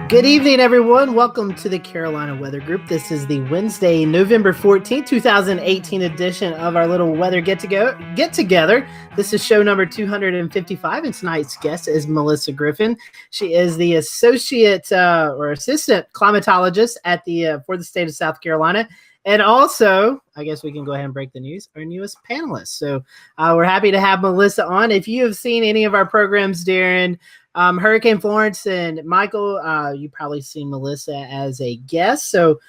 Good evening, everyone. Welcome to the Carolina Weather Group. This is the Wednesday, November 14th, 2018 edition of our little weather get-together. This is show number 255, and tonight's guest is Melissa Griffin. She is the Assistant Climatologist at for the state of South Carolina. And also, I guess we can go ahead and break the news, our newest panelist. So we're happy to have Melissa on. If you have seen any of our programs during Hurricane Florence and Michael, you probably seen Melissa as a guest. So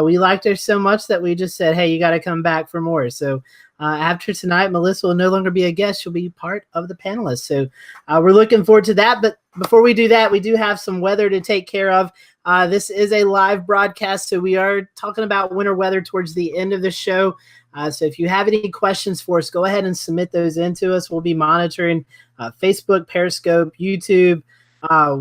we liked her so much that we just said, hey, you got to come back for more. So after tonight, Melissa will no longer be a guest. She'll be part of the panelists. So we're looking forward to that. But before we do that, we do have some weather to take care of. This is a live broadcast, so we are talking about winter weather towards the end of the show. So if you have any questions for us, go ahead and submit those into us. We'll be monitoring Facebook, Periscope, YouTube.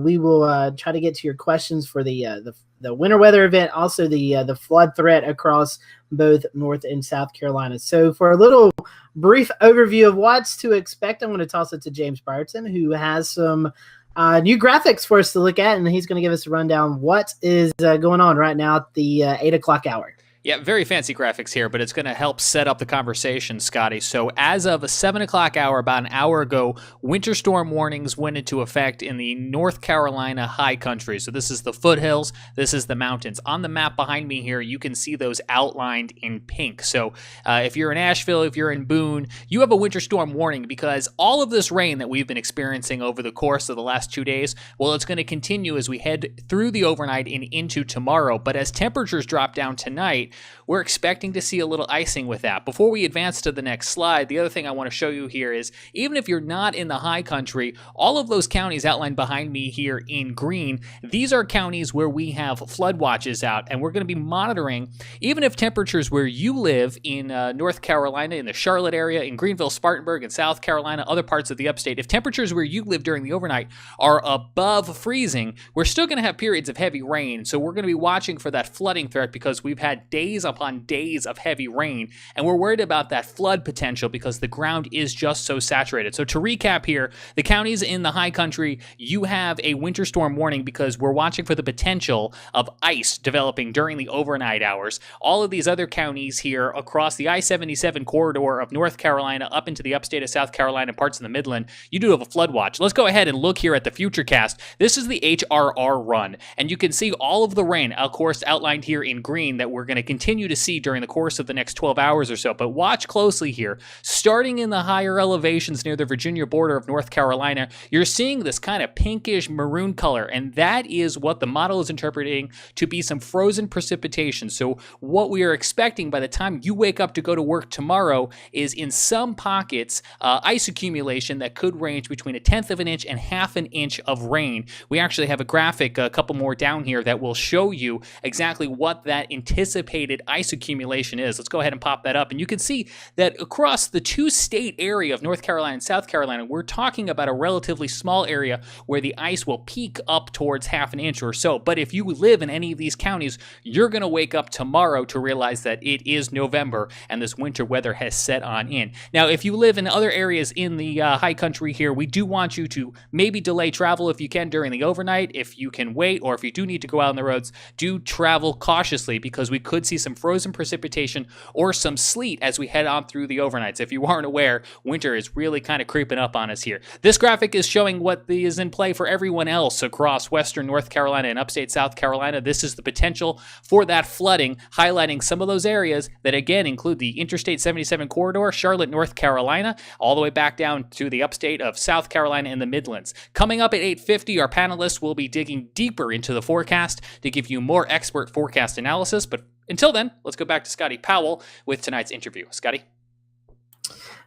We will try to get to your questions for the winter weather event, also the flood threat across both North and South Carolina. So for a little brief overview of what's to expect, I'm going to toss it to James Brierton, who has some new graphics for us to look at, and he's going to give us a rundown what is going on right now at the 8 o'clock hour. Yeah, very fancy graphics here, but it's going to help set up the conversation, Scotty. So as of the 7 o'clock hour, about an hour ago, winter storm warnings went into effect in the North Carolina high country. So this is the foothills, this is the mountains. On the map behind me here, you can see those outlined in pink. So if you're in Asheville, if you're in Boone, you have a winter storm warning because all of this rain that we've been experiencing over the course of the last 2 days, well, it's going to continue as we head through the overnight and into tomorrow. But as temperatures drop down tonight, we're expecting to see a little icing with that. Before we advance to the next slide, the other thing I want to show you here is even if you're not in the high country, all of those counties outlined behind me here in green, these are counties where we have flood watches out, and we're going to be monitoring even if temperatures where you live in North Carolina, in the Charlotte area, in Greenville, Spartanburg, in South Carolina, other parts of the upstate, if temperatures where you live during the overnight are above freezing, we're still going to have periods of heavy rain. So we're going to be watching for that flooding threat because we've had days upon days of heavy rain, and we're worried about that flood potential because the ground is just so saturated. So to recap here, the counties in the high country, you have a winter storm warning because we're watching for the potential of ice developing during the overnight hours. All of these other counties here across the I-77 corridor of North Carolina up into the upstate of South Carolina, parts of the Midland, you do have a flood watch. Let's go ahead and look here at the Futurecast. This is the HRR run, and you can see all of the rain, of course, outlined here in green that we're going to continue to see during the course of the next 12 hours or so. But watch closely here. Starting in the higher elevations near the Virginia border of North Carolina, you're seeing this kind of pinkish maroon color, and that is what the model is interpreting to be some frozen precipitation. So what we are expecting by the time you wake up to go to work tomorrow is in some pockets ice accumulation that could range between 1/10 of an inch and 1/2 an inch of rain. We actually have a graphic, a couple more down here, that will show you exactly what that anticipated ice accumulation is. Let's go ahead and pop that up. And you can see that across the two-state area of North Carolina and South Carolina, we're talking about a relatively small area where the ice will peak up towards 1/2 an inch or so. But if you live in any of these counties, you're going to wake up tomorrow to realize that it is November and this winter weather has set on in. Now, if you live in other areas in the high country here, we do want you to maybe delay travel if you can during the overnight. If you can wait, or if you do need to go out on the roads, do travel cautiously because we could see some frozen precipitation or some sleet as we head on through the overnights. If you aren't aware, winter is really kind of creeping up on us here. This graphic is showing what is in play for everyone else across western North Carolina and upstate South Carolina. This is the potential for that flooding, highlighting some of those areas that again include the Interstate 77 corridor, Charlotte, North Carolina, all the way back down to the upstate of South Carolina and the Midlands. Coming up at 8:50, our panelists will be digging deeper into the forecast to give you more expert forecast analysis. But until then, let's go back to Scotty Powell with tonight's interview. Scotty?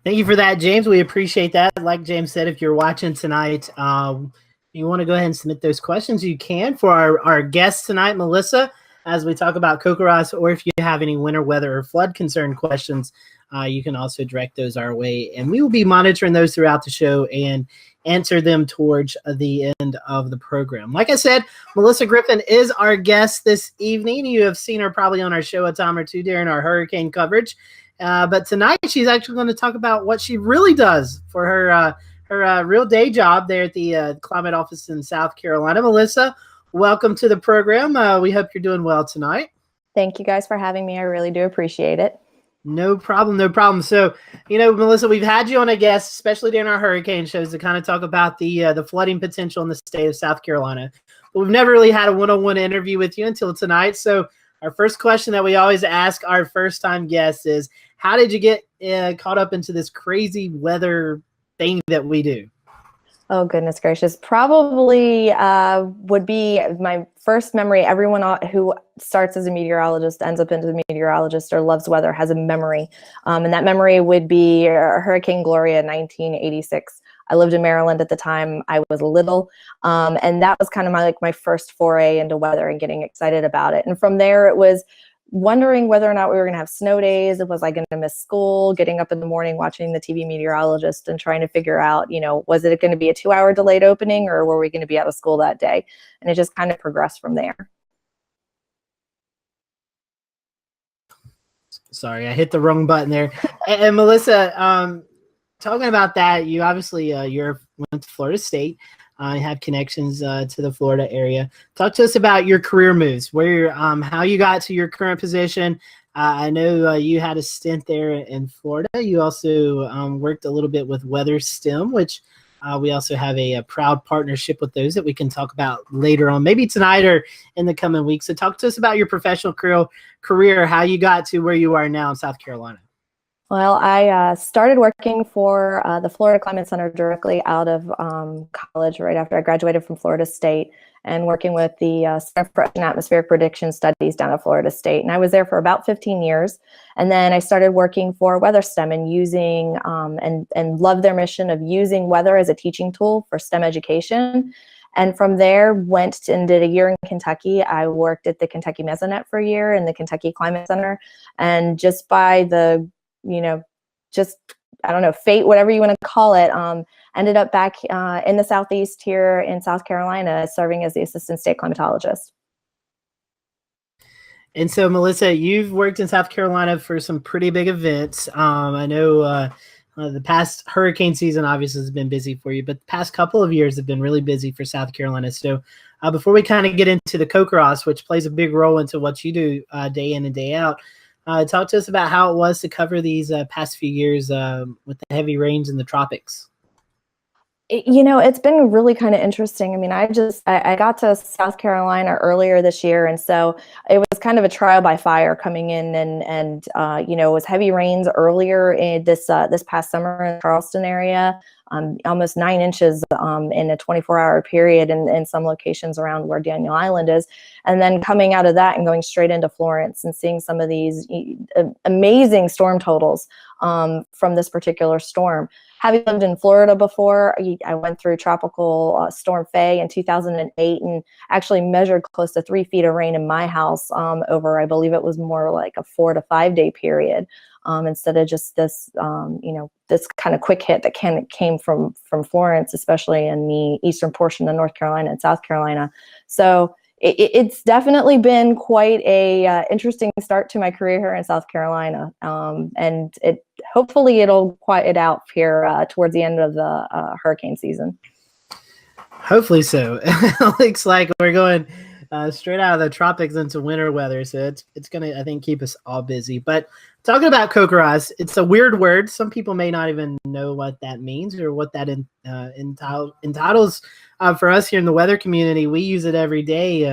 Thank you for that, James. We appreciate that. Like James said, if you're watching tonight, you want to go ahead and submit those questions, you can for our guest tonight, Melissa, as we talk about CoCoRaHS, or if you have any winter weather or flood concern questions, you can also direct those our way. And we will be monitoring those throughout the show and answer them towards the end of the program. Like I said, Melissa Griffin is our guest this evening. You have seen her probably on our show a time or two during our hurricane coverage. But tonight she's actually going to talk about what she really does for her real day job there at the climate office in South Carolina. Melissa, welcome to the program. We hope you're doing well tonight. Thank you guys for having me. I really do appreciate it. No problem, no problem. So, Melissa, we've had you on a guest, especially during our hurricane shows, to kind of talk about the flooding potential in the state of South Carolina. But we've never really had a one-on-one interview with you until tonight. So, our first question that we always ask our first-time guests is, how did you get caught up into this crazy weather thing that we do? Oh, goodness gracious. Probably would be my first memory. Everyone who starts as a meteorologist, ends up as a meteorologist, or loves weather has a memory. And that memory would be Hurricane Gloria, 1986. I lived in Maryland at the time. I was little. And that was kind of my first foray into weather and getting excited about it. And from there, it was wondering whether or not we were going to have snow days. Was I going to miss school? Getting up in the morning, watching the TV meteorologist and trying to figure out, was it going to be a 2-hour delayed opening, or were we going to be out of school that day? And it just kind of progressed from there. Sorry, I hit the wrong button there. And Melissa, talking about that, you obviously went to Florida State. You have connections to the Florida area. Talk to us about your career moves, how you got to your current position. I know you had a stint there in Florida. You also worked a little bit with Weather STEM, which we also have a proud partnership with those that we can talk about later on, maybe tonight or in the coming weeks. So talk to us about your professional career, how you got to where you are now in South Carolina. Well, I started working for the Florida Climate Center directly out of college right after I graduated from Florida State, and working with the Center for Ocean Atmospheric Prediction Studies down at Florida State. And I was there for about 15 years. And then I started working for Weather STEM and using and loved their mission of using weather as a teaching tool for STEM education. And from there, went and did a year in Kentucky. I worked at the Kentucky Mesonet for a year in the Kentucky Climate Center. And just by the fate, whatever you want to call it, ended up back in the Southeast here in South Carolina, serving as the Assistant State Climatologist. And so, Melissa, you've worked in South Carolina for some pretty big events. I know the past hurricane season obviously has been busy for you, but the past couple of years have been really busy for South Carolina. So before we kind of get into the CoCoRaHS, which plays a big role into what you do day in and day out, talk to us about how it was to cover these past few years with the heavy rains in the tropics. It's been really kind of interesting. I mean, I got to South Carolina earlier this year, and so it was kind of a trial by fire coming in, and it was heavy rains earlier in this past summer in the Charleston area, almost 9 inches in a 24-hour period in some locations around where Daniel Island is, and then coming out of that and going straight into Florence and seeing some of these amazing storm totals from this particular storm. Having lived in Florida before, I went through Tropical Storm Faye in 2008 and actually measured close to 3 feet of rain in my house over, I believe it was more like a 4 to 5 day period, instead of just this, this kind of quick hit that came from Florence, especially in the eastern portion of North Carolina and South Carolina. So it's definitely been quite a interesting start to my career here in South Carolina, and hopefully it'll quiet out here towards the end of the hurricane season. Hopefully so. It looks like we're going straight out of the tropics into winter weather, so it's gonna, I think, keep us all busy. But talking about CoCoRaHS, it's a weird word. Some people may not even know what that means or what that entitles. For us here in the weather community, we use it every day.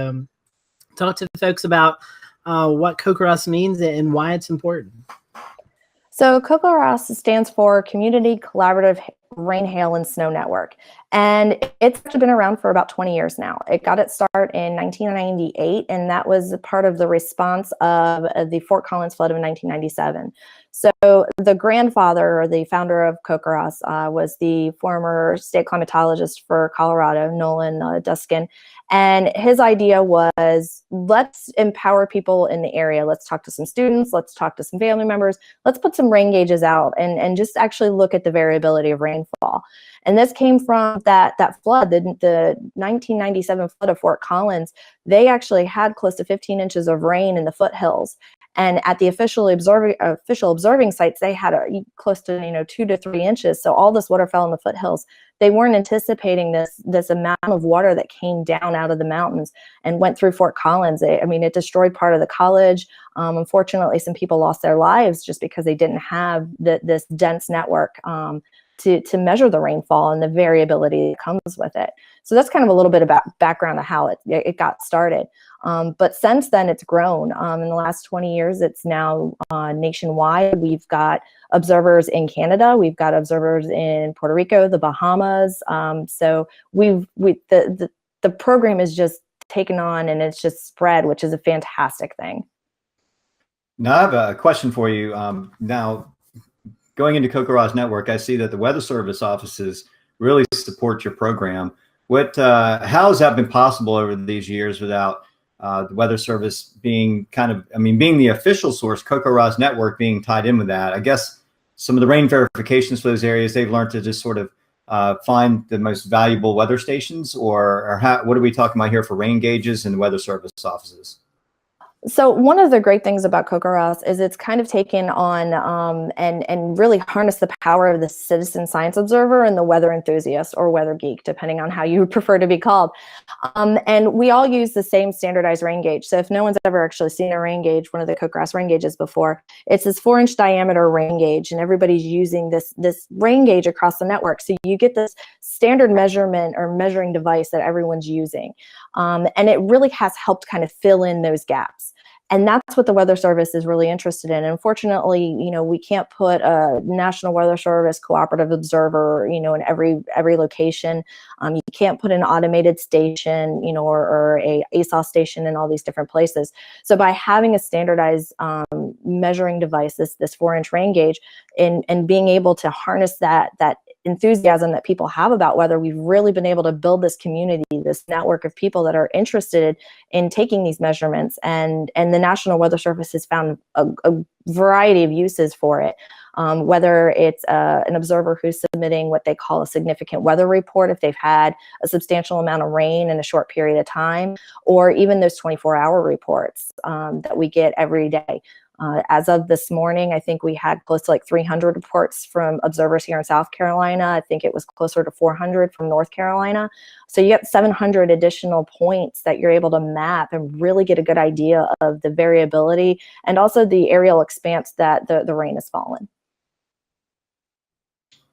Talk to folks about what CoCoRaHS means and why it's important. So CoCoRaHS stands for Community Collaborative Rain, Hail, and Snow Network. And it's actually been around for about 20 years now. It got its start in 1998, and that was part of the response of the Fort Collins flood of 1997. So the grandfather, or the founder of CoCoRaHS, was the former state climatologist for Colorado, Nolan Duskin. And his idea was, let's empower people in the area. Let's talk to some students. Let's talk to some family members. Let's put some rain gauges out and just actually look at the variability of rainfall. And this came from that flood, the 1997 flood of Fort Collins. They actually had close to 15 inches of rain in the foothills. And at the official observing sites, they had close to 2 to 3 inches. So all this water fell in the foothills. They weren't anticipating this amount of water that came down out of the mountains and went through Fort Collins. It destroyed part of the college. Unfortunately, some people lost their lives just because they didn't have this dense network to measure the rainfall and the variability that comes with it. So that's kind of a little bit about background of how it got started. But since then, it's grown. In the last 20 years, it's now nationwide. We've got observers in Canada. We've got observers in Puerto Rico, the Bahamas. So the program is just taken on and it's just spread, which is a fantastic thing. Now I have a question for you. Now, going into Cocoros Network, I see that the Weather Service offices really support your program. How has that been possible over these years without the Weather Service being being the official source, Cocoros Network being tied in with that? I guess some of the rain verifications for those areas, they've learned to just sort of find the most valuable weather stations, or what are we talking about here for rain gauges and the Weather Service offices? So one of the great things about Cocoros is it's kind of taken on and really harnessed the power of the citizen science observer and the weather enthusiast or weather geek, depending on how you prefer to be called. And we all use the same standardized rain gauge. So if no one's ever actually seen a rain gauge, one of the Cocoros rain gauges before, it's this 4-inch diameter rain gauge, and everybody's using this rain gauge across the network. So you get this standard measurement or measuring device that everyone's using. And it really has helped kind of fill in those gaps. And that's what the Weather Service is really interested in. Unfortunately, we can't put a National Weather Service cooperative observer, in every location. You can't put an automated station, or a ASOS station in all these different places. So by having a standardized measuring device, this 4-inch rain gauge, and being able to harness that enthusiasm that people have about weather, we've really been able to build this community, this network of people that are interested in taking these measurements, and the National Weather Service has found a variety of uses for it. Whether it's an observer who's submitting what they call a significant weather report if they've had a substantial amount of rain in a short period of time, or even those 24-hour reports that we get every day. As of this morning, I think we had close to 300 reports from observers here in South Carolina. I think it was closer to 400 from North Carolina. So you get 700 additional points that you're able to map and really get a good idea of the variability and also the aerial expanse that the rain has fallen.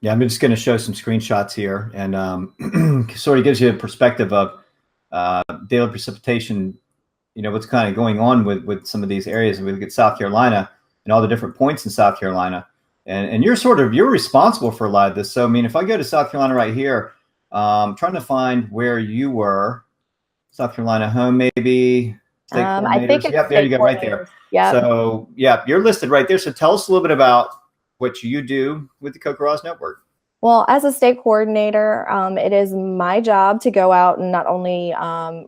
Yeah, I'm just going to show some screenshots here, and sort of gives you a perspective of daily precipitation. What's kind of going on with some of these areas. We look at South Carolina and all the different points in South Carolina, and you're responsible for a lot of this. So, if I go to South Carolina right here, trying to find where you were, South Carolina home, maybe. I think it's there you go, right there. Yeah. So, you're listed right there. So tell us a little bit about what you do with the Cocoros Network. Well, as a state coordinator, it is my job to go out and not only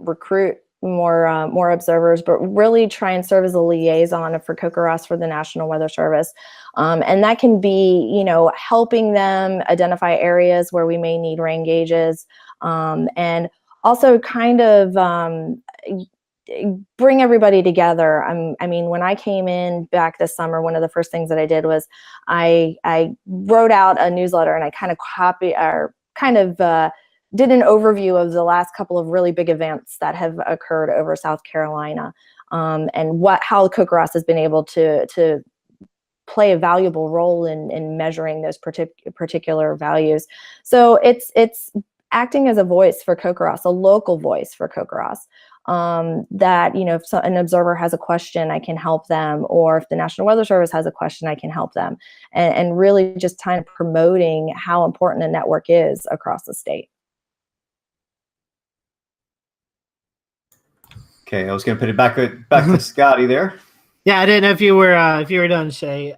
recruit more observers, but really try and serve as a liaison for Cocoros for the National Weather Service. And that can be, helping them identify areas where we may need rain gauges, and also kind of bring everybody together. When I came in back this summer, one of the first things that I did was I wrote out a newsletter, and I did an overview of the last couple of really big events that have occurred over South Carolina, and how Cocoros has been able to play a valuable role in measuring those particular values. So it's acting as a voice for Cocoros, a local voice for Cocoros. That if an observer has a question, I can help them, or if the National Weather Service has a question, I can help them, and really just kind of promoting how important a network is across the state. Okay, I was going to put it back to Scotty there. Yeah, I didn't know if you were done, Shay.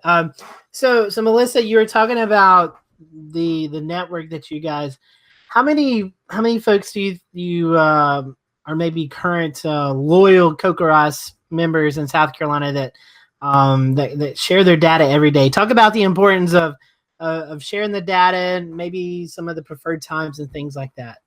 So Melissa, you were talking about the network that you guys. How many folks do you are maybe current loyal Cocoros members in South Carolina that share their data every day? Talk about the importance of sharing the data, and maybe some of the preferred times and things like that.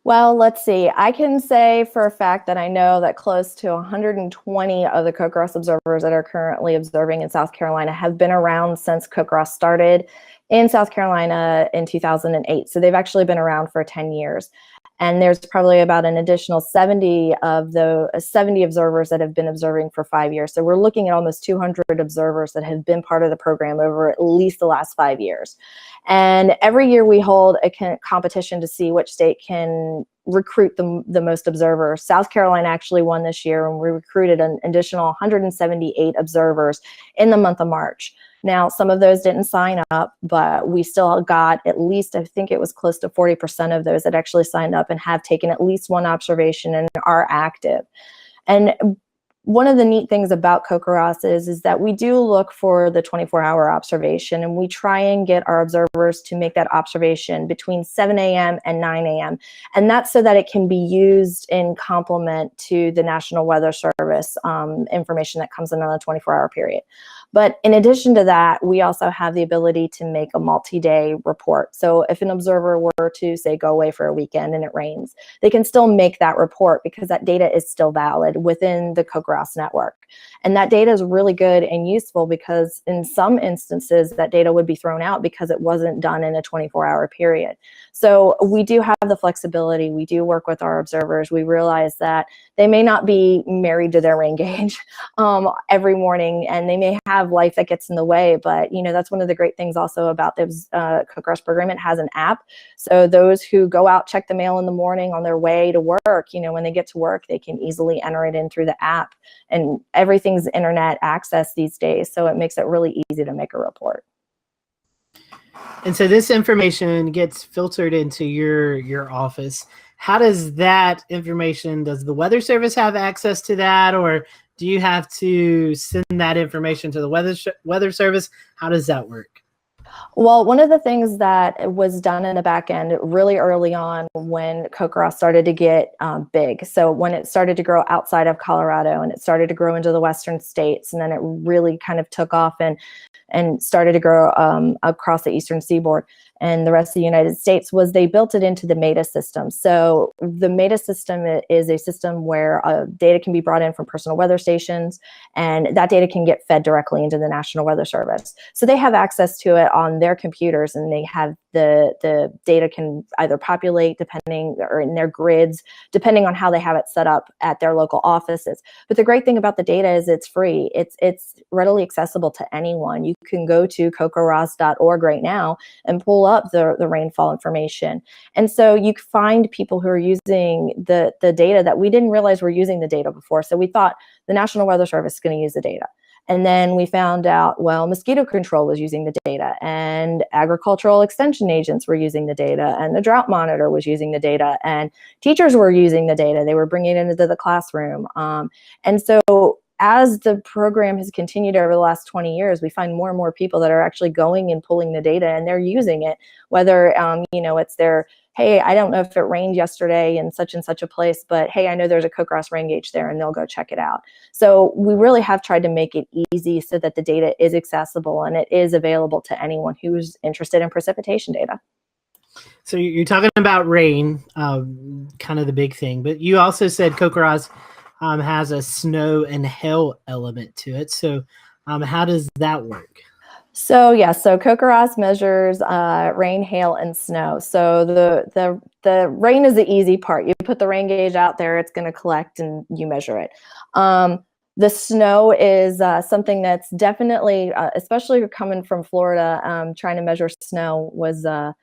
Well, let's see. I can say for a fact that I know that close to 120 of the CoCoRaHS observers that are currently observing in South Carolina have been around since CoCoRaHS started in South Carolina in 2008. So they've actually been around for 10 years. And there's probably about an additional 70 of the 70 observers that have been observing for 5 years. So we're looking at almost 200 observers that have been part of the program over at least the last 5 years. And every year we hold a competition to see which state can recruit the most observers. South Carolina actually won this year, and we recruited an additional 178 observers in the month of March. Now, some of those didn't sign up, but we still got at least, I think it was close to 40% of those that actually signed up and have taken at least one observation and are active. And one of the neat things about CoCoRaHS is that we do look for the 24-hour observation, and we try and get our observers to make that observation between 7 a.m. and 9 a.m. And that's so that it can be used in complement to the National Weather Service information that comes in on a 24-hour period. But in addition to that, we also have the ability to make a multi-day report. So if an observer were to, say, go away for a weekend and it rains, they can still make that report because that data is still valid within the Cocoros Network. And that data is really good and useful because in some instances, that data would be thrown out because it wasn't done in a 24-hour period. So we do have the flexibility. We do work with our observers. We realize that they may not be married to their rain gauge every morning, and they may have life that gets in the way. But that's one of the great things also about the CoCoRaHS program. It has an app, so those who go out, check the mail in the morning on their way to work, when they get to work, they can easily enter it in through the app. And everything's internet access these days, so it makes it really easy to make a report. And so this information gets filtered into your office. How does that information, does the Weather Service have access to that, or do you have to send that information to the Weather Service? How does that work? Well, one of the things that was done in the back end really early on when CoCoRaHS started to get big, so when it started to grow outside of Colorado and it started to grow into the western states, and then it really kind of took off and started to grow across the eastern seaboard and the rest of the United States, was they built it into the Maida system. So the Maida system is a system where data can be brought in from personal weather stations, and that data can get fed directly into the National Weather Service. So they have access to it on their computers, and they have the data can either populate depending, or in their grids, depending on how they have it set up at their local offices. But the great thing about the data is it's free. It's readily accessible to anyone. You can go to cocorahs.org right now and pull up the rainfall information. And so you find people who are using the data that we didn't realize were using the data before. So we thought the National Weather Service is going to use the data. And then we found out, well, mosquito control was using the data, and agricultural extension agents were using the data, and the drought monitor was using the data, and teachers were using the data. They were bringing it into the classroom. And so as the program has continued over the last 20 years, we find more and more people that are actually going and pulling the data, and they're using it, whether, it's their, hey, I don't know if it rained yesterday in such and such a place, but hey, I know there's a CoCoRaHS rain gauge there, and they'll go check it out. So we really have tried to make it easy so that the data is accessible and it is available to anyone who's interested in precipitation data. So you're talking about rain, kind of the big thing, but you also said CoCoRaHS has a snow and hail element to it. So how does that work? So CoCoRaHS measures rain, hail, and snow. So the rain is the easy part. You put the rain gauge out there, it's going to collect, and you measure it. The snow is something that's definitely, especially coming from Florida, trying to measure snow was a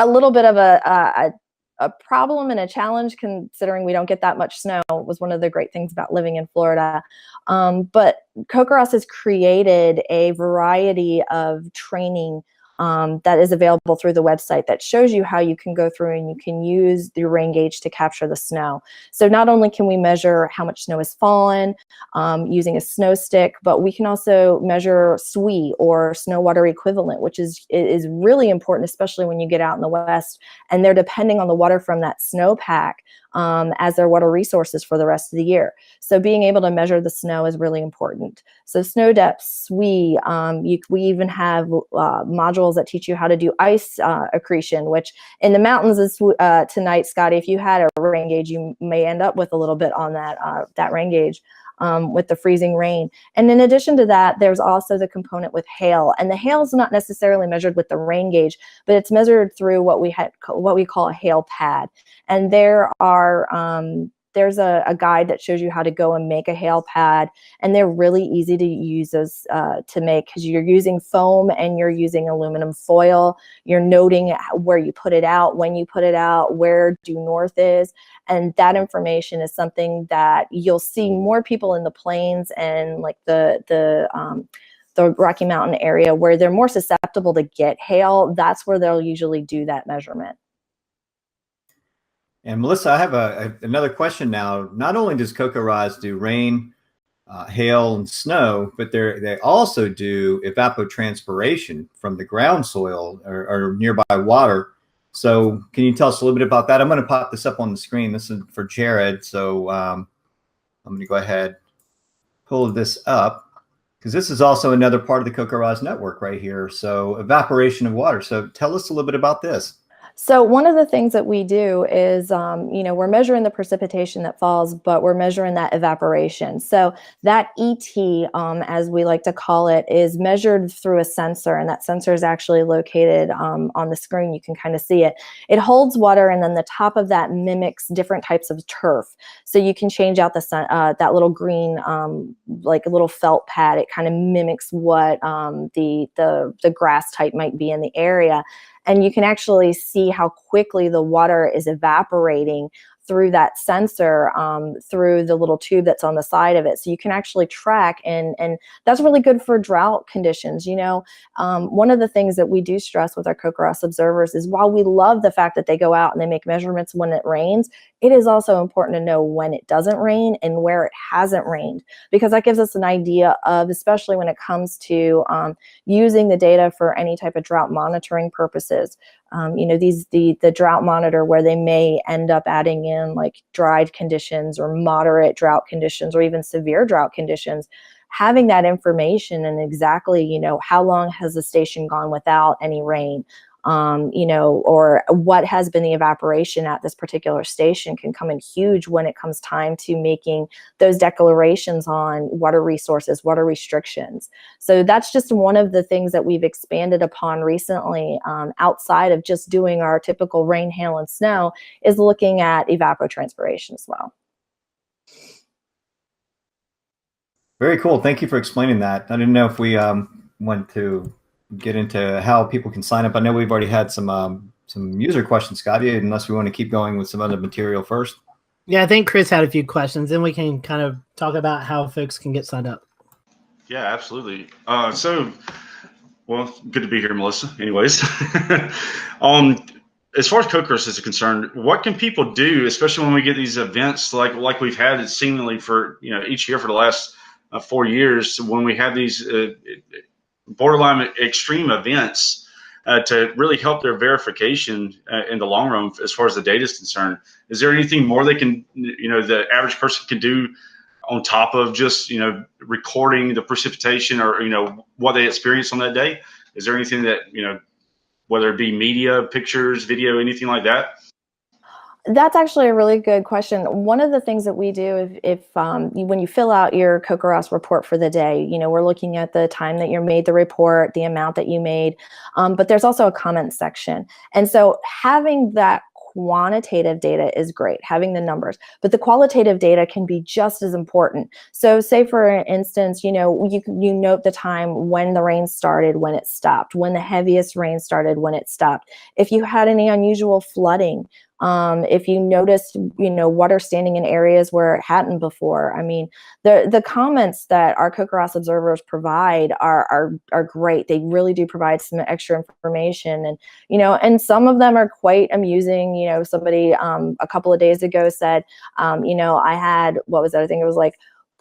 little bit of a problem and a challenge, considering we don't get that much snow. Was one of the great things about living in Florida. But CoCoRaHS has created a variety of training that is available through the website that shows you how you can go through and you can use the rain gauge to capture the snow. So not only can we measure how much snow has fallen using a snow stick, but we can also measure SWE, or snow water equivalent, which is really important, especially when you get out in the West and they're depending on the water from that snowpack as their water resources for the rest of the year. So being able to measure the snow is really important. So snow depths, we even have modules that teach you how to do ice accretion, which in the mountains is tonight, Scotty, if you had a rain gauge, you may end up with a little bit on that rain gauge. With the freezing rain. And in addition to that, there's also the component with hail. And the hail is not necessarily measured with the rain gauge, but it's measured through what we call a hail pad. And there's a guide that shows you how to go and make a hail pad, and they're really easy to use as to make, because you're using foam and you're using aluminum foil. You're noting where you put it out, when you put it out, where due north is, and that information is something that you'll see more people in the plains and like the Rocky Mountain area where they're more susceptible to get hail. That's where they'll usually do that measurement. And Melissa, I have another question now. Not only does CoCoRaHS do rain, hail, and snow, but they also do evapotranspiration from the ground soil or nearby water. So can you tell us a little bit about that? I'm going to pop this up on the screen. This is for Jared. So I'm going to go ahead, pull this up, because this is also another part of the CoCoRaHS network right here. So evaporation of water. So tell us a little bit about this. So one of the things that we do is, we're measuring the precipitation that falls, but we're measuring that evaporation. So that ET, as we like to call it, is measured through a sensor, and that sensor is actually located on the screen. You can kind of see it. It holds water, and then the top of that mimics different types of turf. So you can change out that little green, like a little felt pad. It kind of mimics what the grass type might be in the area. And you can actually see how quickly the water is evaporating through that sensor, through the little tube that's on the side of it. So you can actually track, and that's really good for drought conditions. One of the things that we do stress with our CoCoRaHS observers is, while we love the fact that they go out and they make measurements when it rains, it is also important to know when it doesn't rain and where it hasn't rained, because that gives us an idea of, especially when it comes to using the data for any type of drought monitoring purposes. The drought monitor, where they may end up adding in like dried conditions or moderate drought conditions or even severe drought conditions, having that information and exactly, how long has the station gone without any rain, or what has been the evaporation at this particular station, can come in huge when it comes time to making those declarations on water resources, water restrictions. So that's just one of the things that we've expanded upon recently, outside of just doing our typical rain, hail, and snow, is looking at evapotranspiration as well. Very cool. Thank you for explaining that. I didn't know if we went to get into how people can sign up. I know we've already had some user questions, Scotty, unless we want to keep going with some other material first. Yeah, I think Chris had a few questions, and we can kind of talk about how folks can get signed up. Yeah, absolutely. Well, good to be here, Melissa. Anyways, as far as CoCoRaHS is concerned, what can people do, especially when we get these events like we've had it seemingly for each year for the last 4 years, when we have these borderline extreme events, to really help their verification in the long run as far as the data is concerned? Is there anything more they can, the average person can do on top of just, recording the precipitation or, what they experienced on that day? Is there anything that, whether it be media, pictures, video, anything like that? That's actually a really good question. One of the things that we do, when you fill out your CoCoRaHS report for the day, we're looking at the time that you made the report, the amount that you made, but there's also a comment section. And so having that quantitative data is great, having the numbers, but the qualitative data can be just as important. So say, for instance, you note the time when the rain started, when it stopped, when the heaviest rain started, when it stopped. If you had any unusual flooding, if you noticed, water standing in areas where it hadn't before. I mean, the comments that our CoCoRaHS observers provide are great. They really do provide some extra information, and and some of them are quite amusing. Somebody a couple of days ago said, I had, what was that? I think it was like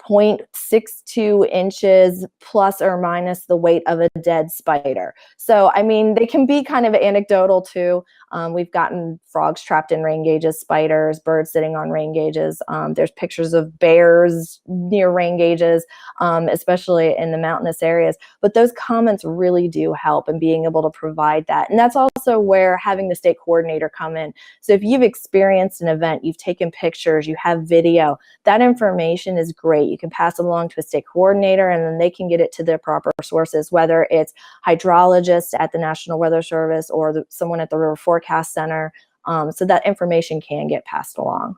0.62 inches plus or minus the weight of a dead spider. So, I mean, they can be kind of anecdotal too. We've gotten frogs trapped in rain gauges, spiders, birds sitting on rain gauges. There's pictures of bears near rain gauges, especially in the mountainous areas. But those comments really do help in being able to provide that. And that's also where having the state coordinator come in. So if you've experienced an event, you've taken pictures, you have video, that information is great. You can pass it along to a state coordinator, and then they can get it to their proper sources, whether it's hydrologists at the National Weather Service or someone at the River Forecast Center, so that information can get passed along.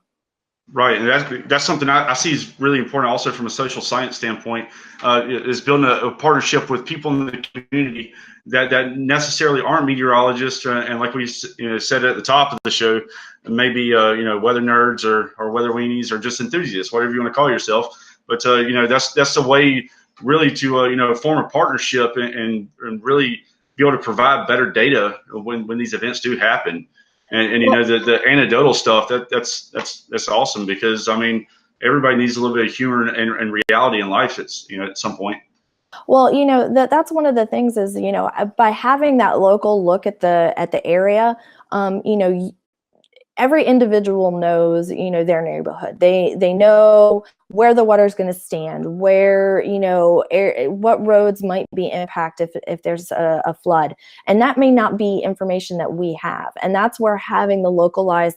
Right, and that's something I see is really important also from a social science standpoint, is building a partnership with people in the community that necessarily aren't meteorologists, and like we said at the top of the show, maybe weather nerds or weather weenies or just enthusiasts, whatever you want to call yourself. But that's the way really to form a partnership and really be able to provide better data when these events do happen. And the anecdotal stuff that's awesome, because I mean everybody needs a little bit of humor and reality in life. It's at some point. Well, that's one of the things is by having that local look at the area, every individual knows their neighborhood. They know where the water is going to stand, where what roads might be impacted if there's a flood, and that may not be information that we have. And that's where having the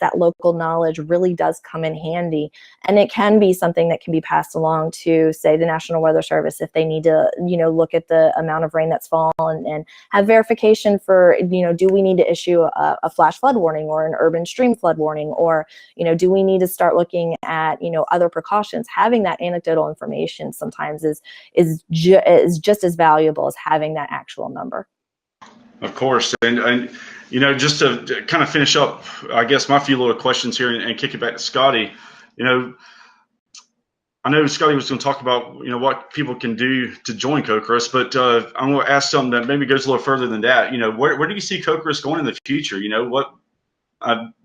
that local knowledge really does come in handy, and it can be something that can be passed along to, say, the National Weather Service if they need to look at the amount of rain that's fallen and have verification for do we need to issue a flash flood warning or an urban stream flood warning, or do we need to start looking at other precautions. Having that anecdotal information sometimes is just as valuable as having that actual number. Of course, and just to kind of finish up, I guess my few little questions here and kick it back to Scotty. I know Scotty was going to talk about what people can do to join CoCoRaHS, but I'm going to ask something that maybe goes a little further than that. Where do you see CoCoRaHS going in the future?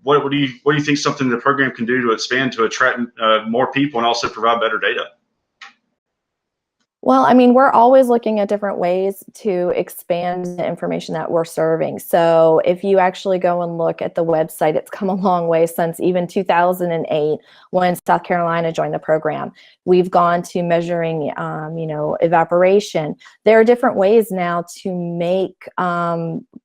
What do you think something the program can do to expand to attract more people and also provide better data? Well, I mean, we're always looking at different ways to expand the information that we're serving. So if you actually go and look at the website, it's come a long way since even 2008 when South Carolina joined the program. We've gone to measuring, evaporation. There are different ways now to make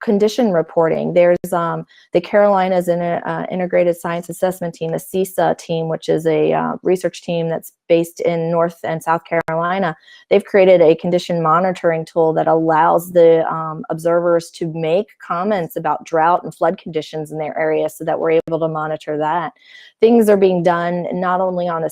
condition reporting. There's the Carolinas Integrated Science Assessment Team, the CISA team, which is a research team that's based in North and South Carolina. They've created a condition monitoring tool that allows the observers to make comments about drought and flood conditions in their area, so that we're able to monitor that. Things are being done not only on a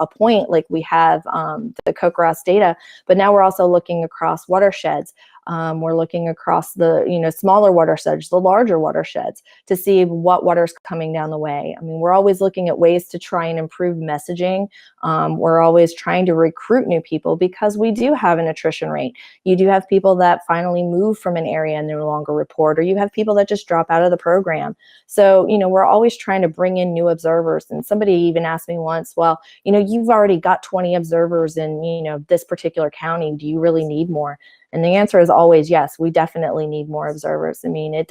point like we have the CoCoRaHS data, but now we're also looking across watersheds. We're looking across the smaller watersheds, the larger watersheds, to see what water's coming down the way. I mean, we're always looking at ways to try and improve messaging. We're always trying to recruit new people, because we do have an attrition rate. You do have people that finally move from an area and no longer report, or you have people that just drop out of the program. So we're always trying to bring in new observers. And somebody even asked me once, well, you've already got 20 observers in this particular county. Do you really need more? And the answer is always yes, we definitely need more observers. I mean,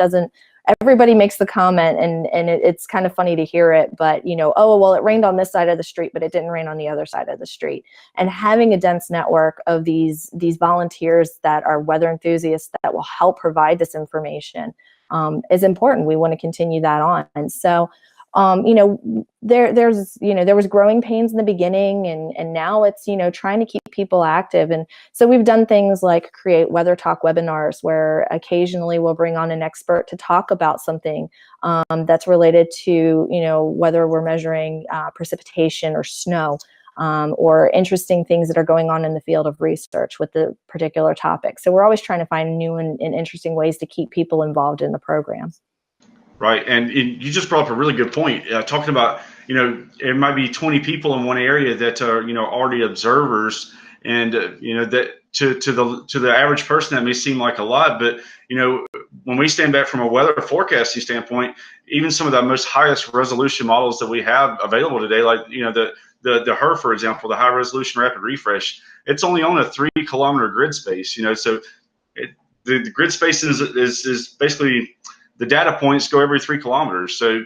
everybody makes the comment, and it's kind of funny to hear it, but oh, well, it rained on this side of the street, but it didn't rain on the other side of the street. And having a dense network of these volunteers that are weather enthusiasts that will help provide this information is important. We want to continue that on. And so there was growing pains in the beginning, and now it's trying to keep people active. And so we've done things like create weather talk webinars, where occasionally we'll bring on an expert to talk about something that's related to whether we're measuring precipitation or snow, or interesting things that are going on in the field of research with the particular topic. So we're always trying to find new and interesting ways to keep people involved in the program. Right, and you just brought up a really good point, talking about it might be 20 people in one area that are already observers, and that to the average person that may seem like a lot, but when we stand back from a weather forecasting standpoint, even some of the most highest resolution models that we have available today, like the HER, for example, the high resolution rapid refresh, it's only on a 3-kilometer grid space. So the grid space is basically the data points go every 3 kilometers. So,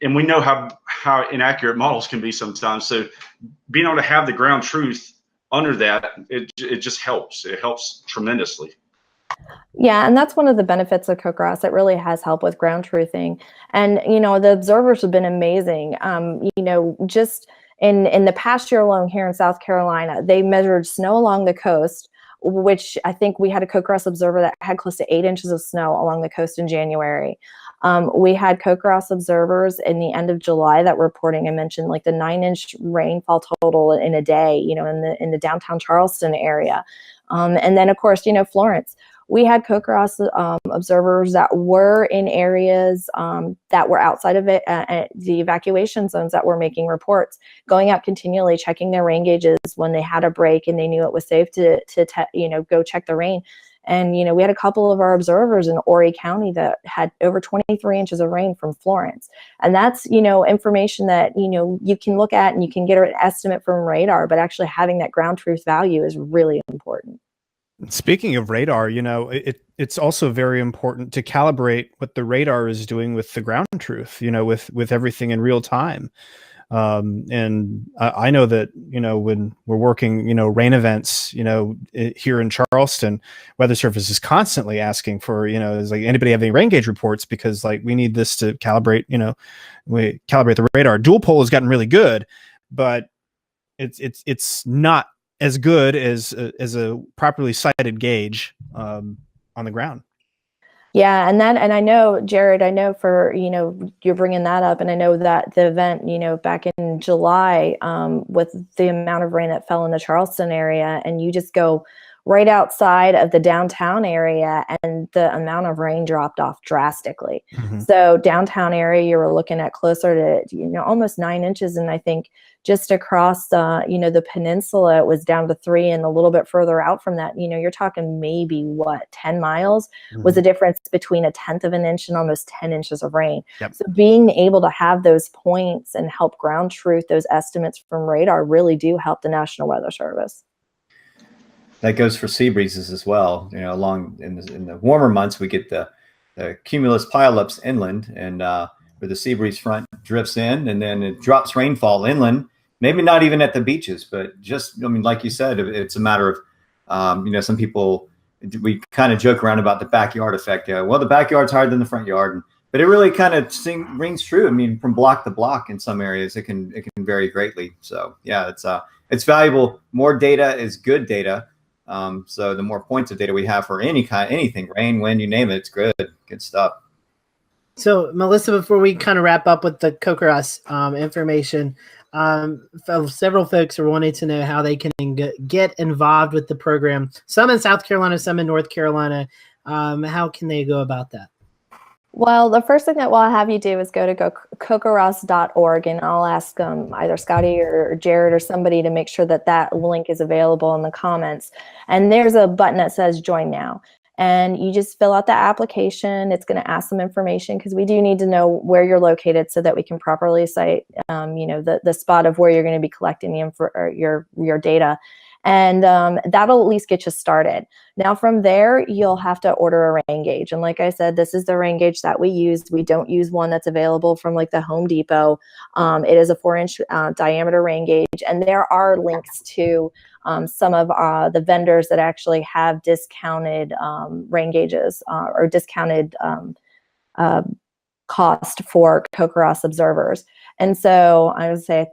and we know how inaccurate models can be sometimes. So being able to have the ground truth under that, it just helps. It helps tremendously. Yeah, and that's one of the benefits of CoCoRaHS. It really has helped with ground truthing. And, the observers have been amazing. Just in the past year alone here in South Carolina, they measured snow along the coast, which I think we had a CoCoRaHS observer that had close to 8 inches of snow along the coast in January. We had CoCoRaHS observers in the end of July that were reporting, I mentioned, like the 9-inch rainfall total in a day, in the downtown Charleston area. And then, of course, Florence. We had CoCoRaHS observers that were in areas that were outside of the evacuation zones that were making reports, going out continually, checking their rain gauges when they had a break and they knew it was safe to go check the rain. And, we had a couple of our observers in Horry County that had over 23 inches of rain from Florence. And that's, information that, you can look at and you can get an estimate from radar, but actually having that ground truth value is really important. Speaking of radar, it's also very important to calibrate what the radar is doing with the ground truth, with everything in real time. And I know that, when we're working, rain events, here in Charleston, Weather Service is constantly asking for, is like, anybody have any rain gauge reports? Because we need this to calibrate, we calibrate the radar. Dual pole has gotten really good, but it's not as good as a properly sighted gauge on the ground. Yeah, and I know, Jared, for, you're bringing that up, and I know that the event, back in July, with the amount of rain that fell in the Charleston area, and you just go right outside of the downtown area, and the amount of rain dropped off drastically. Mm-hmm. So downtown area, you were looking at closer to, almost 9 inches, and I think just across, the peninsula, it was down to 3, and a little bit further out from that, you're talking maybe 10 miles mm-hmm. was the difference between 1/10 of an inch and almost 10 inches of rain. Yep. So being able to have those points and help ground truth those estimates from radar really do help the National Weather Service. That goes for sea breezes as well. Along in the warmer months, we get the cumulus pileups inland, and where the sea breeze front drifts in, and then it drops rainfall inland. Maybe not even at the beaches, but just, like you said, it's a matter of, some people, we kind of joke around about the backyard effect. Well, the backyard's higher than the front yard, but it really kind of rings true. From block to block in some areas, it can vary greatly. So yeah, it's valuable. More data is good data. So the more points of data we have for anything, rain, wind, you name it, it's good stuff. So Melissa, before we kind of wrap up with the CoCoRaHS information, several folks are wanting to know how they can get involved with the program. Some in South Carolina, some in North Carolina. How can they go about that? Well, the first thing that we'll have you do is go to cocorahs.org, and I'll ask either Scotty or Jared or somebody to make sure that link is available in the comments. And there's a button that says Join Now. And you just fill out the application. It's going to ask some information because we do need to know where you're located so that we can properly cite, the spot of where you're going to be collecting your data. And that'll at least get you started. Now from there, you'll have to order a rain gauge. And like I said, this is the rain gauge that we use. We don't use one that's available from like the Home Depot. It is a 4-inch diameter rain gauge. And there are links to some of the vendors that actually have discounted rain gauges or discounted cost for CoCoRaHS observers. And so I would say,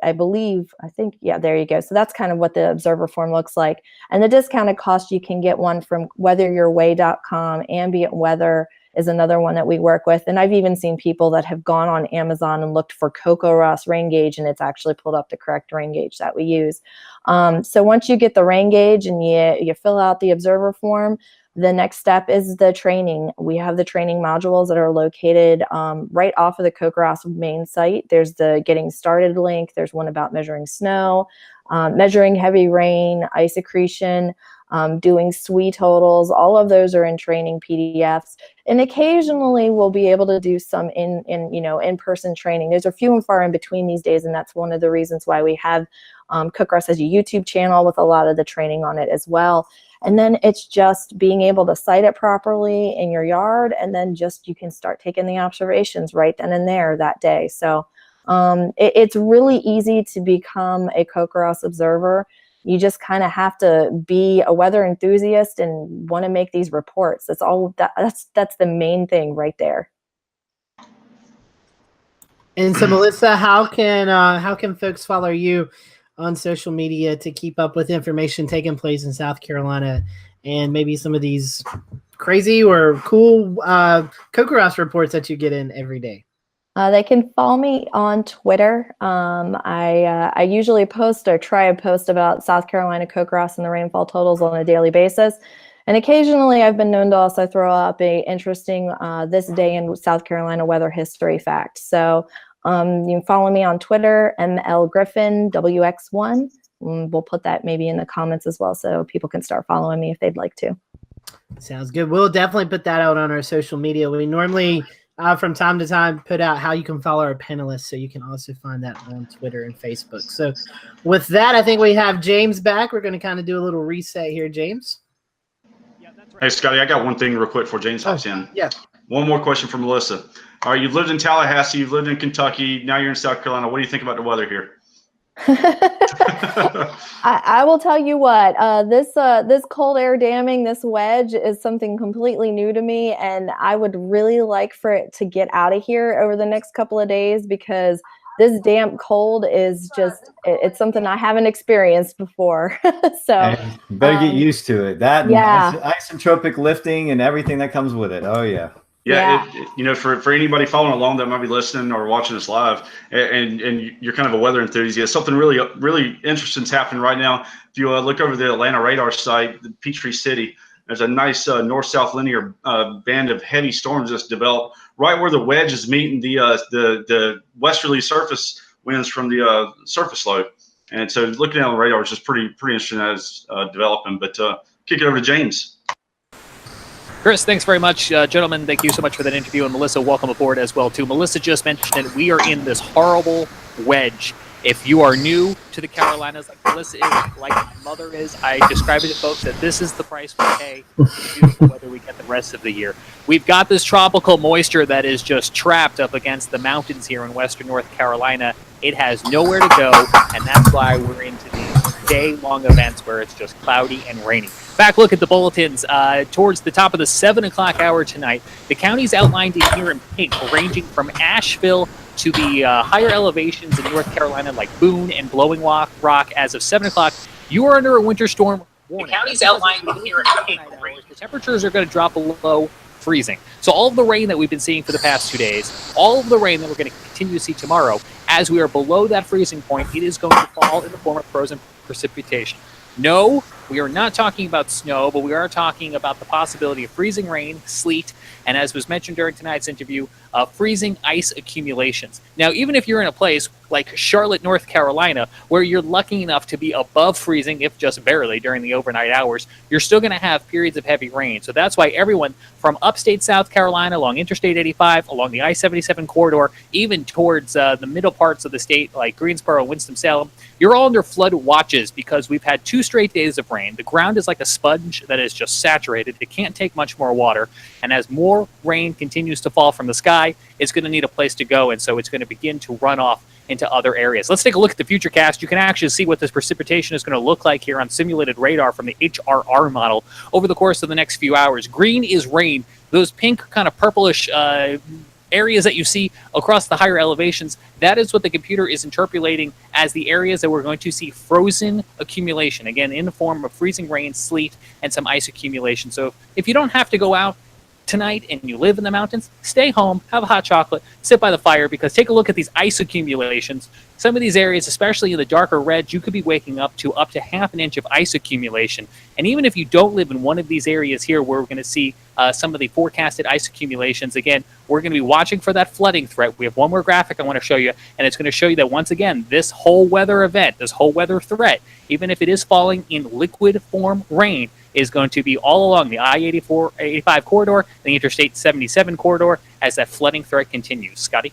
yeah, there you go. So that's kind of what the observer form looks like. And the discounted cost, you can get one from weatheryourway.com. Ambient Weather is another one that we work with. And I've even seen people that have gone on Amazon and looked for CoCoRaHS rain gauge, and it's actually pulled up the correct rain gauge that we use. So once you get the rain gauge and you fill out the observer form, the next step is the training. We have the training modules that are located right off of the CoCoRaHS main site. There's the Getting Started link. There's one about measuring snow, measuring heavy rain, ice accretion, doing SWE totals. All of those are in training PDFs. And occasionally we'll be able to do some in-person training. There's a few and far in between these days, and that's one of the reasons why we have CoCoRaHS has a YouTube channel with a lot of the training on it as well. And then it's just being able to site it properly in your yard, and then just you can start taking the observations right then and there that day. So it's really easy to become a CoCoRaHS observer. You just kind of have to be a weather enthusiast and want to make these reports. That's all. That's the main thing right there. And so, Melissa, how can folks follow you on social media to keep up with information taking place in South Carolina and maybe some of these crazy or cool CoCoRaHS reports that you get in every day? They can follow me on Twitter. I usually post or try to post about South Carolina CoCoRaHS and the rainfall totals on a daily basis. And occasionally I've been known to also throw up a interesting this day in South Carolina weather history fact. So you can follow me on Twitter, ML Griffin, WX1. We'll put that maybe in the comments as well so people can start following me if they'd like to. Sounds good. We'll definitely put that out on our social media. We normally from time to time put out how you can follow our panelists, so you can also find that on Twitter and Facebook. So with that, I think we have James back. We're going to kind of do a little reset here, James. Hey, Scotty, I got one thing real quick before James hops in. Yeah. One more question for Melissa. All right, you've lived in Tallahassee, you've lived in Kentucky, now you're in South Carolina. What do you think about the weather here? I will tell you what, this cold air damming, this wedge is something completely new to me, and I would really like for it to get out of here over the next couple of days, because this damp cold is just, it's something I haven't experienced before. So and you better get used to it. That and yeah. isotropic lifting and everything that comes with it. Oh yeah. Yeah, for anybody following along that might be listening or watching us live, and you're kind of a weather enthusiast, something really interesting's happening right now. If you look over the Atlanta radar site, the Peachtree City, there's a nice north-south linear band of heavy storms that's developed right where the wedge is meeting the westerly surface winds from the surface low. And so looking at the radar is just pretty interesting as developing. But kick it over to James. Chris, thanks very much. Gentlemen, thank you so much for that interview. And Melissa, welcome aboard as well, too. Melissa just mentioned that we are in this horrible wedge. If you are new to the Carolinas, like Melissa is, like my mother is, I describe it to folks that this is the price we pay for the beautiful weather we get the rest of the year. We've got this tropical moisture that is just trapped up against the mountains here in western North Carolina. It has nowhere to go, and that's why we're into these day-long events where it's just cloudy and rainy. Back look at the bulletins. Towards the top of the 7 o'clock hour tonight, the counties outlined in here in pink, ranging from Asheville to the higher elevations in North Carolina like Boone and Blowing Rock. As of 7 o'clock, you are under a winter storm warning. The counties outlined in here in pink, the temperatures are going to drop below freezing. So all of the rain that we've been seeing for the past 2 days, all of the rain that we're going to continue to see tomorrow, as we are below that freezing point, it is going to fall in the form of frozen precipitation. No, we are not talking about snow, but we are talking about the possibility of freezing rain, sleet, and as was mentioned during tonight's interview, freezing ice accumulations. Now, even if you're in a place like Charlotte, North Carolina, where you're lucky enough to be above freezing, if just barely, during the overnight hours, you're still going to have periods of heavy rain. So that's why everyone from upstate South Carolina, along Interstate 85, along the I-77 corridor, even towards the middle parts of the state, like Greensboro, Winston-Salem, you're all under flood watches because we've had 2 straight days of rain. The ground is like a sponge that is just saturated. It can't take much more water. And as more rain continues to fall from the sky, it's going to need a place to go. And so it's going to begin to run off into other areas. Let's take a look at the Futurecast. You can actually see what this precipitation is going to look like here on simulated radar from the HRR model over the course of the next few hours. Green is rain. Those pink kind of purplish areas that you see across the higher elevations, that is what the computer is interpolating as the areas that we're going to see frozen accumulation, again, in the form of freezing rain, sleet, and some ice accumulation. So if you don't have to go out tonight and you live in the mountains, stay home, have a hot chocolate, sit by the fire, because take a look at these ice accumulations. Some of these areas, especially in the darker red, you could be waking up to half an inch of ice accumulation. And even if you don't live in one of these areas here where we're going to see some of the forecasted ice accumulations, again, we're going to be watching for that flooding threat. We have one more graphic I want to show you, and it's going to show you that once again, this whole weather event, this whole weather threat, even if it is falling in liquid form rain, is going to be all along the I-85 corridor, the Interstate 77 corridor, as that flooding threat continues. Scotty?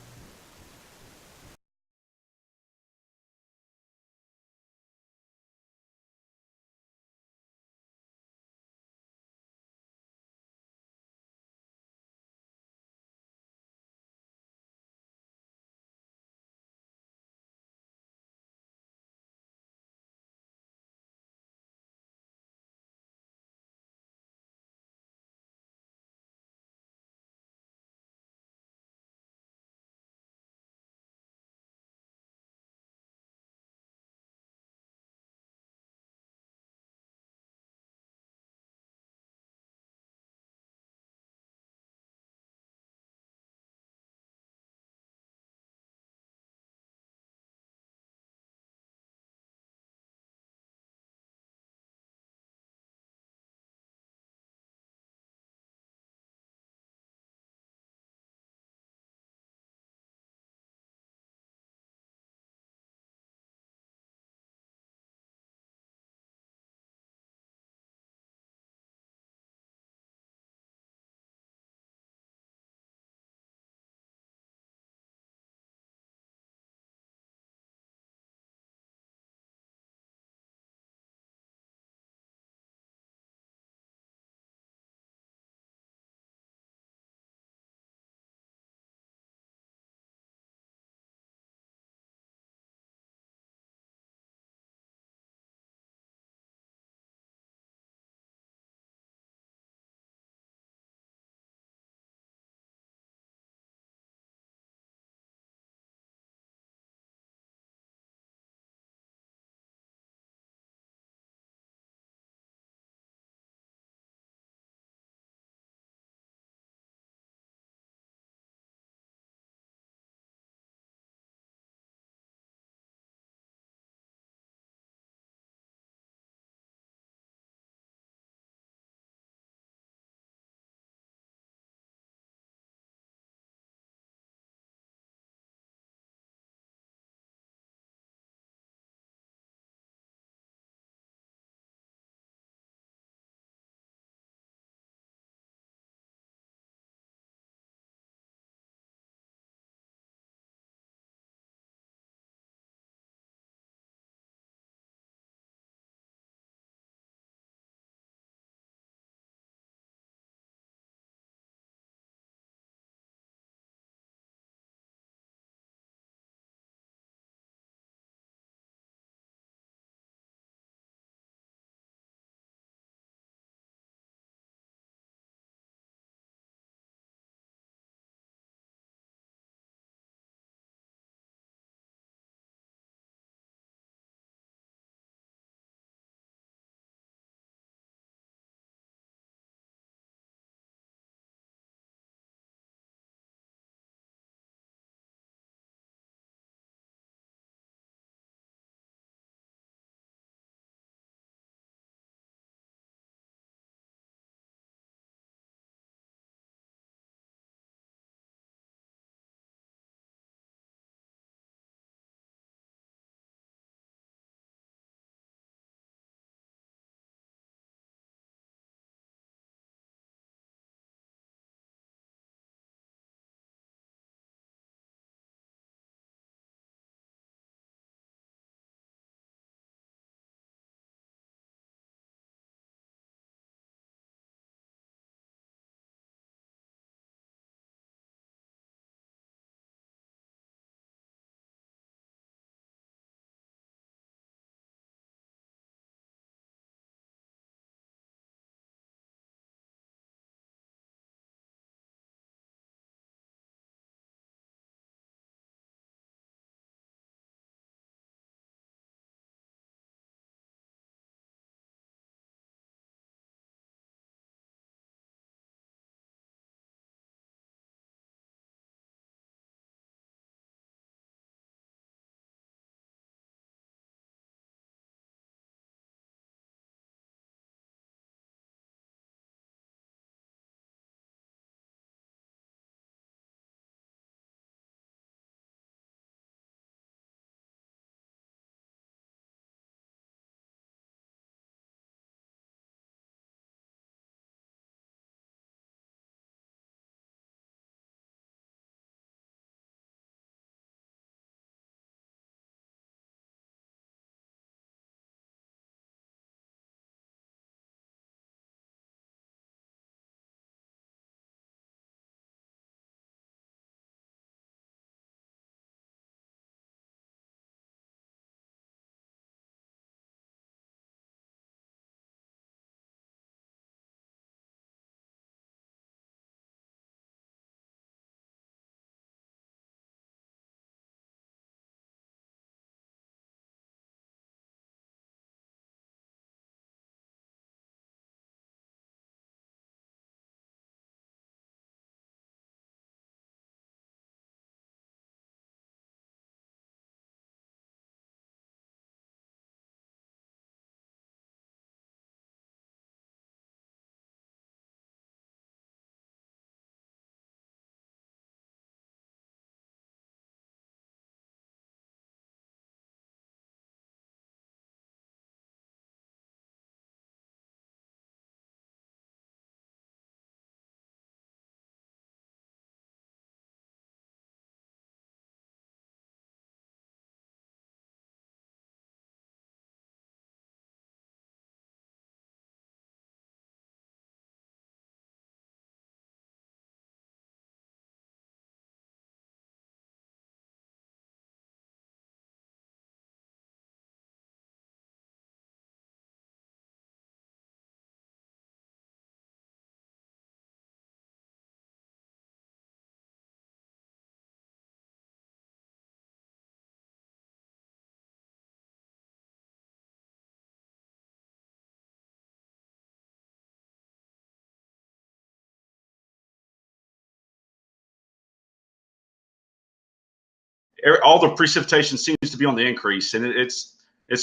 all the precipitation seems to be on the increase, and it's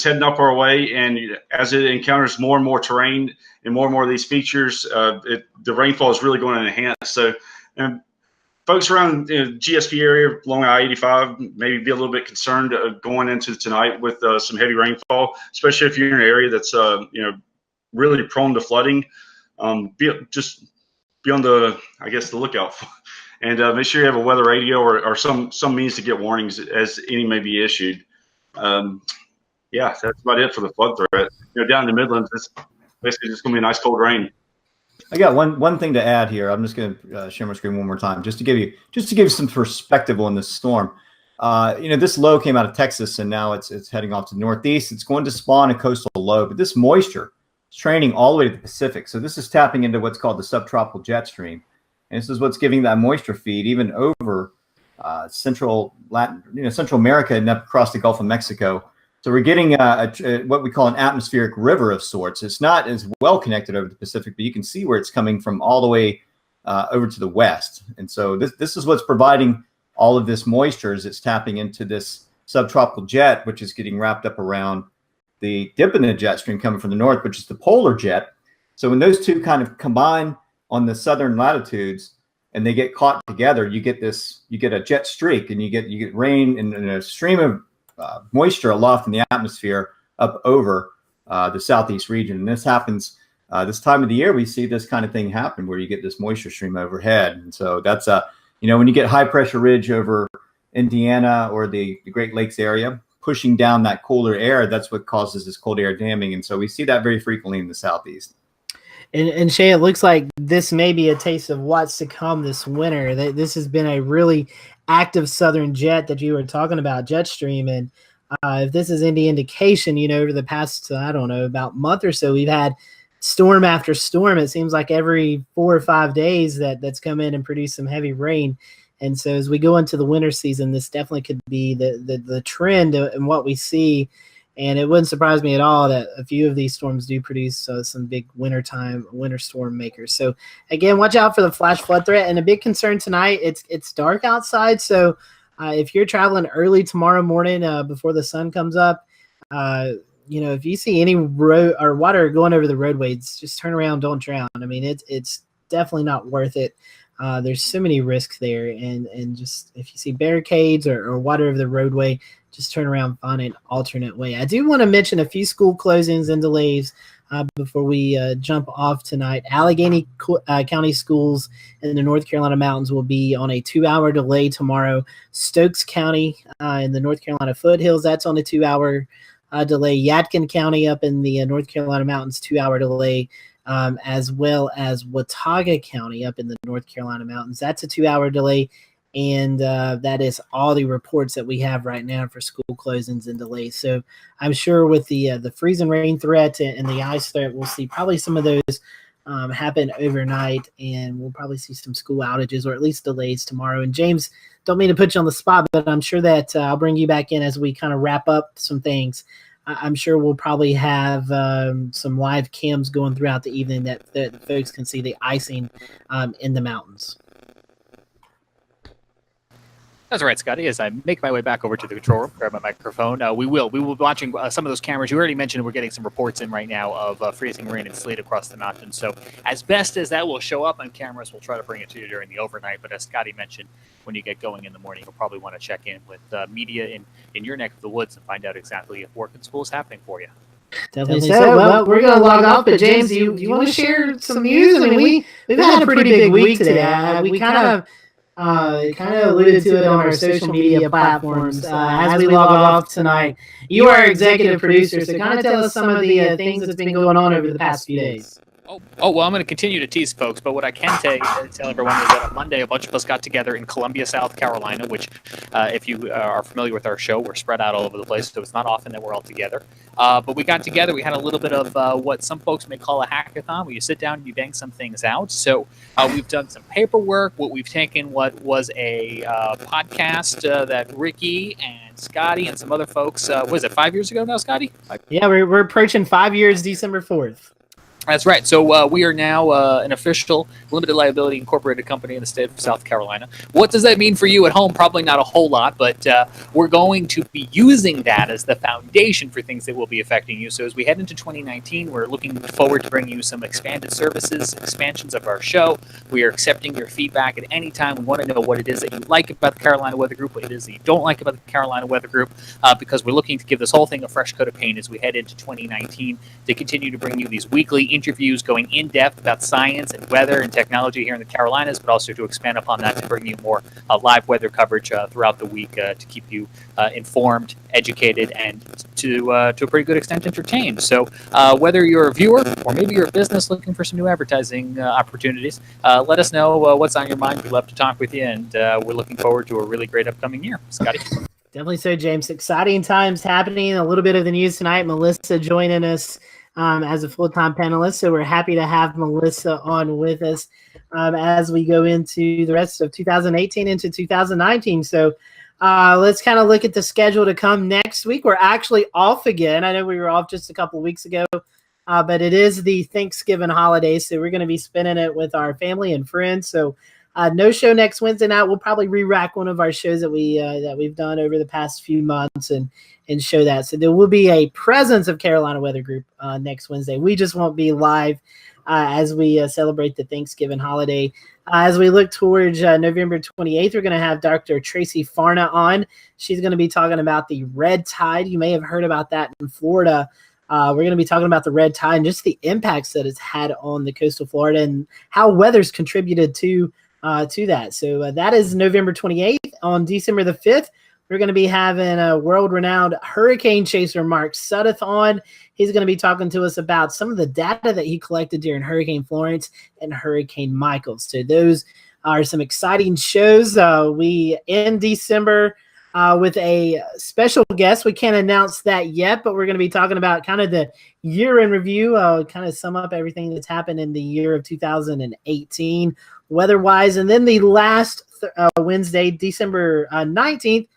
heading up our way. And as it encounters more and more terrain and more of these features, the rainfall is really going to enhance. So, and folks around the GSP area along I-85 maybe be a little bit concerned going into tonight with some heavy rainfall, especially if you're in an area that's really prone to flooding. Just be on the lookout, and make sure you have a weather radio or some means to get warnings as any may be issued. Yeah, that's about it for the flood threat. Down in the Midlands, it's basically just going to be a nice cold rain. I got one thing to add here. I'm just going to share my screen one more time just to give you some perspective on this storm. This low came out of Texas, and now it's heading off to the northeast. It's going to spawn a coastal low, but this moisture is training all the way to the Pacific. So this is tapping into what's called the subtropical jet stream, and this is what's giving that moisture feed even over Central America and up across the Gulf of Mexico. So we're getting what we call an atmospheric river of sorts. It's not as well connected over the Pacific, but you can see where it's coming from all the way over to the west. And so this is what's providing all of this moisture as it's tapping into this subtropical jet, which is getting wrapped up around the dip in the jet stream coming from the north, which is the polar jet. So when those two kind of combine on the southern latitudes and they get caught together, you get a jet streak, and you get rain and a stream of moisture aloft in the atmosphere up over the southeast region. And this happens this time of the year. We see this kind of thing happen where you get this moisture stream overhead. And so that's when you get high pressure ridge over Indiana or the Great Lakes area pushing down that colder air, that's what causes this cold air damming. And so we see that very frequently in the southeast. And Shay, it looks like this may be a taste of what's to come this winter. This has been a really active southern jet that you were talking about, jet stream. And if this is any indication, over the past, about month or so, we've had storm after storm. It seems like every 4 or 5 days that's come in and produced some heavy rain. And so as we go into the winter season, this definitely could be the trend in what we see. And it wouldn't surprise me at all that a few of these storms do produce some big winter storm makers. So again, watch out for the flash flood threat. And a big concern tonight, it's dark outside. So if you're traveling early tomorrow morning before the sun comes up, if you see any road or water going over the roadways, just turn around, don't drown. I mean, it's definitely not worth it. There's so many risks there. And just if you see barricades or water over the roadway, just turn around, find an alternate way. I do want to mention a few school closings and delays before we jump off tonight. Allegheny County schools in the North Carolina mountains will be on a 2-hour delay tomorrow. Stokes County in the North Carolina foothills, that's on a 2-hour delay. Yadkin County up in the North Carolina mountains, 2-hour delay, as well as Watauga County up in the North Carolina mountains. That's a 2-hour delay. And that is all the reports that we have right now for school closings and delays. So I'm sure with the freezing rain threat and the ice threat, we'll see probably some of those happen overnight, and we'll probably see some school outages or at least delays tomorrow. And James, don't mean to put you on the spot, but I'm sure that I'll bring you back in as we kind of wrap up some things. I'm sure we'll probably have some live cams going throughout the evening that folks can see the icing in the mountains. That's right, Scotty. As I make my way back over to the control room, grab my microphone, we will be watching some of those cameras. You already mentioned we're getting some reports in right now of freezing rain and sleet across the mountains. So as best as that will show up on cameras, we'll try to bring it to you during the overnight. But as Scotty mentioned, when you get going in the morning, you'll probably want to check in with media in your neck of the woods and find out exactly if work and school is happening for you. Definitely so. Well, we're going to log off, but James, do you want to share some news? I mean, we've had a pretty big week today. We kind of alluded to it on our social media platforms. As we log off tonight, you are executive producer, so kind of tell us some of the things that's been going on over the past few days. Oh, well, I'm going to continue to tease folks, but what I can tell everyone is that on Monday, a bunch of us got together in Columbia, South Carolina, which, if you are familiar with our show, we're spread out all over the place, so it's not often that we're all together. But we got together, we had a little bit of what some folks may call a hackathon, where you sit down and you bang some things out. So we've done some paperwork, we've taken what was a podcast that Ricky and Scotty and some other folks, was it 5 years ago now, Scotty? Yeah, we're approaching 5 years, December 4th. That's right. So we are now an official limited liability incorporated company in the state of South Carolina. What does that mean for you at home? Probably not a whole lot, but we're going to be using that as the foundation for things that will be affecting you. So as we head into 2019, we're looking forward to bringing you some expanded services, expansions of our show. We are accepting your feedback at any time. We want to know what it is that you like about the Carolina Weather Group, what it is that you don't like about the Carolina Weather Group, because we're looking to give this whole thing a fresh coat of paint as we head into 2019 to continue to bring you these weekly interviews going in depth about science and weather and technology here in the Carolinas, but also to expand upon that to bring you more live weather coverage throughout the week to keep you informed, educated, and to a pretty good extent entertained. So whether you're a viewer or maybe you're a business looking for some new advertising opportunities, let us know what's on your mind. We'd love to talk with you, and we're looking forward to a really great upcoming year. Scotty? Definitely so, James. Exciting times happening. A little bit of the news tonight. Melissa joining us as a full-time panelist. So we're happy to have Melissa on with us as we go into the rest of 2018 into 2019. So let's kind of look at the schedule to come next week. We're actually off again. I know we were off just a couple of weeks ago, but it is the Thanksgiving holiday. So we're going to be spending it with our family and friends. So no show next Wednesday night. We'll probably re-rack one of our shows that we've done over the past few months and show that. So there will be a presence of Carolina Weather Group next Wednesday. We just won't be live as we celebrate the Thanksgiving holiday. As we look towards November 28th, we're going to have Dr. Tracy Farna on. She's going to be talking about the red tide. You may have heard about that in Florida. We're going to be talking about the red tide and just the impacts that it's had on the coastal Florida and how weather's contributed to that. So that is November 28th. On December the 5th, we're going to be having a world-renowned hurricane chaser, Mark Sudduth, on. He's going to be talking to us about some of the data that he collected during Hurricane Florence and Hurricane Michael. So those are some exciting shows. We end December with a special guest. We can't announce that yet, but we're going to be talking about kind of the year in review, kind of sum up everything that's happened in the year of 2018 weather-wise. And then the last Wednesday, December 19th,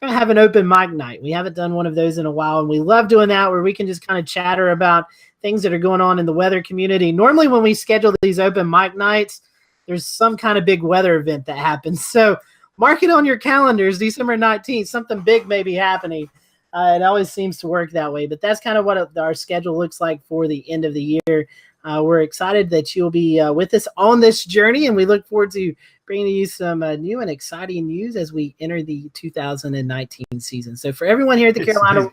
we're going to have an open mic night. We haven't done one of those in a while, and we love doing that where we can just kind of chatter about things that are going on in the weather community. Normally when we schedule these open mic nights, there's some kind of big weather event that happens. So mark it on your calendars, December 19th. Something big may be happening. It always seems to work that way, but that's kind of what our schedule looks like for the end of the year. We're excited that you'll be with us on this journey, and we look forward to bringing you some new and exciting news as we enter the 2019 season. So for everyone here at the Carolina,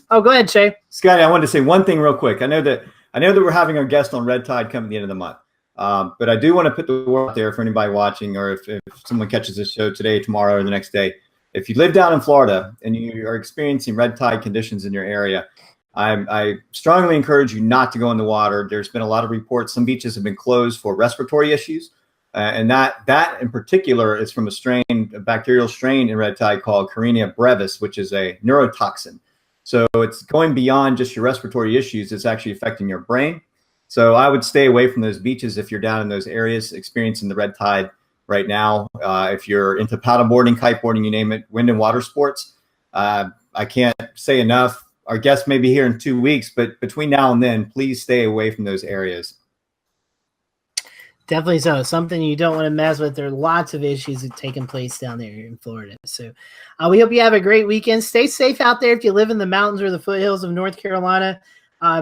go ahead, Shay. Scotty, I wanted to say one thing real quick. I know that we're having our guest on Red Tide coming at the end of the month, but I do want to put the word out there for anybody watching, or if someone catches this show today, tomorrow, or the next day. If you live down in Florida and you are experiencing red tide conditions in your area, I strongly encourage you not to go in the water. There's been a lot of reports. Some beaches have been closed for respiratory issues. And that in particular is from a bacterial strain in red tide called Carina brevis, which is a neurotoxin. So it's going beyond just your respiratory issues. It's actually affecting your brain. So I would stay away from those beaches if you're down in those areas experiencing the red tide right now. If you're into paddleboarding, kiteboarding, you name it, wind and water sports, I can't say enough. Our guest may be here in 2 weeks, but between now and then, please stay away from those areas. Definitely so. Something you don't want to mess with. There are lots of issues that are taking place down there in Florida. So we hope you have a great weekend. Stay safe out there if you live in the mountains or the foothills of North Carolina.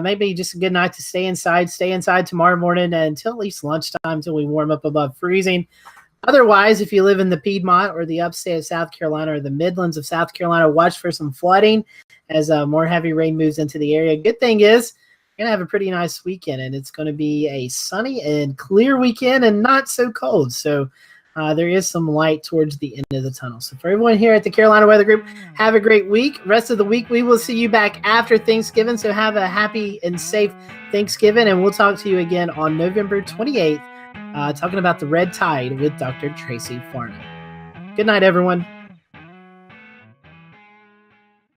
Maybe just a good night to stay inside. Stay inside tomorrow morning until at least lunchtime until we warm up above freezing. Otherwise, if you live in the Piedmont or the upstate of South Carolina or the Midlands of South Carolina, watch for some flooding as more heavy rain moves into the area. Good thing is we're going to have a pretty nice weekend, and it's going to be a sunny and clear weekend and not so cold. So there is some light towards the end of the tunnel. So for everyone here at the Carolina Weather Group, have a great week. Rest of the week, we will see you back after Thanksgiving. So have a happy and safe Thanksgiving, and we'll talk to you again on November 28th. Talking about the red tide with Dr. Tracy Farna. Good night, everyone.